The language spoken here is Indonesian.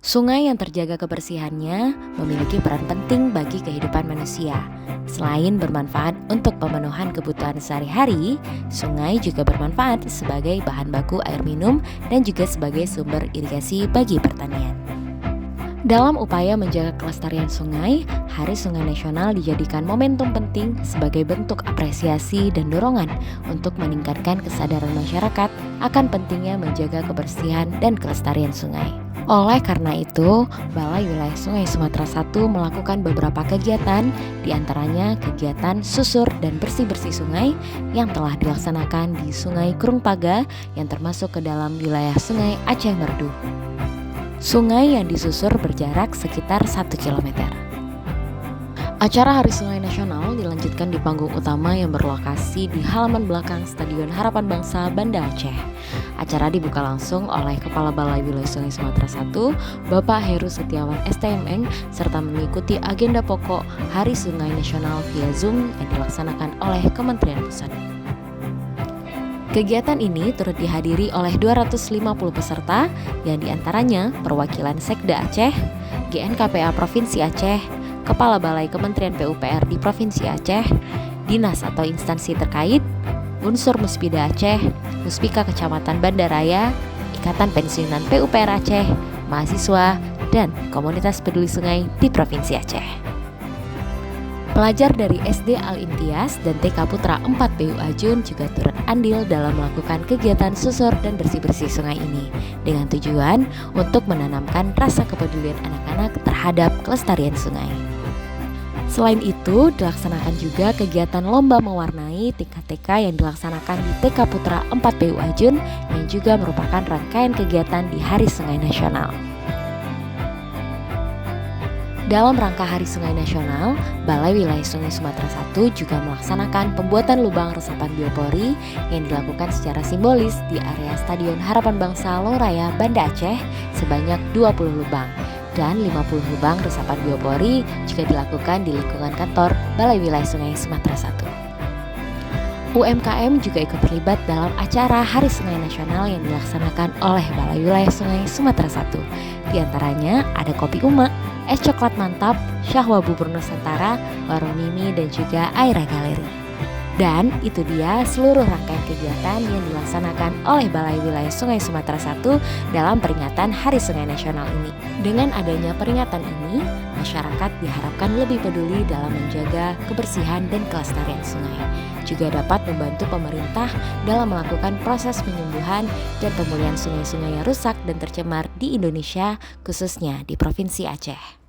Sungai yang terjaga kebersihannya memiliki peran penting bagi kehidupan manusia. Selain bermanfaat untuk pemenuhan kebutuhan sehari-hari, sungai juga bermanfaat sebagai bahan baku air minum dan juga sebagai sumber irigasi bagi pertanian. Dalam upaya menjaga kelestarian sungai, Hari Sungai Nasional dijadikan momentum penting sebagai bentuk apresiasi dan dorongan untuk meningkatkan kesadaran masyarakat akan pentingnya menjaga kebersihan dan kelestarian sungai. Oleh karena itu, Balai Wilayah Sungai Sumatera I melakukan beberapa kegiatan, diantaranya kegiatan susur dan bersih-bersih sungai yang telah dilaksanakan di Sungai Kurungpaga yang termasuk ke dalam wilayah Sungai Aceh Merdu. Sungai yang disusur berjarak sekitar 1 km. Acara Hari Sungai Nasional dilanjutkan di panggung utama yang berlokasi di halaman belakang Stadion Harapan Bangsa Banda Aceh. Acara dibuka langsung oleh Kepala Balai Wilayah Sungai Sumatera I, Bapak Heru Setiawan STMN, serta mengikuti agenda pokok Hari Sungai Nasional via Zoom yang dilaksanakan oleh Kementerian Pusat. Kegiatan ini turut dihadiri oleh 250 peserta yang diantaranya perwakilan Sekda Aceh, GNKPA Provinsi Aceh, Kepala Balai Kementerian PUPR di Provinsi Aceh, dinas atau instansi terkait, unsur Muspida Aceh, Muspika Kecamatan Bandaraya, Ikatan Pensiunan PUPR Aceh, mahasiswa, dan komunitas peduli sungai di Provinsi Aceh. Pelajar dari SD Al-Imtiaz dan TK Putra 4 PU Ajun juga turut andil dalam melakukan kegiatan susur dan bersih-bersih sungai ini dengan tujuan untuk menanamkan rasa kepedulian anak-anak terhadap kelestarian sungai. Selain itu, dilaksanakan juga kegiatan lomba mewarnai tingkat TK yang dilaksanakan di TK Putra 4 PU Ajun yang juga merupakan rangkaian kegiatan di Hari Sungai Nasional. Dalam rangka Hari Sungai Nasional, Balai Wilayah Sungai Sumatera I juga melaksanakan pembuatan lubang resapan biopori yang dilakukan secara simbolis di area Stadion Harapan Bangsa Loraya Banda Aceh sebanyak 20 lubang dan 50 lubang resapan biopori juga dilakukan di lingkungan kantor Balai Wilayah Sungai Sumatera I. UMKM juga ikut terlibat dalam acara Hari Sungai Nasional yang dilaksanakan oleh Balai Wilayah Sungai Sumatera I. Di antaranya ada Kopi Uma, es coklat mantap, Syahwa Bubur Nusantara, Warung Mimi, dan juga Aira Galeri. Dan itu dia seluruh rangkaian kegiatan yang dilaksanakan oleh Balai Wilayah Sungai Sumatera I dalam peringatan Hari Sungai Nasional ini. Dengan adanya peringatan ini, masyarakat diharapkan lebih peduli dalam menjaga kebersihan dan kelestarian sungai. Juga dapat membantu pemerintah dalam melakukan proses penyembuhan dan pemulihan sungai-sungai yang rusak dan tercemar di Indonesia, khususnya di Provinsi Aceh.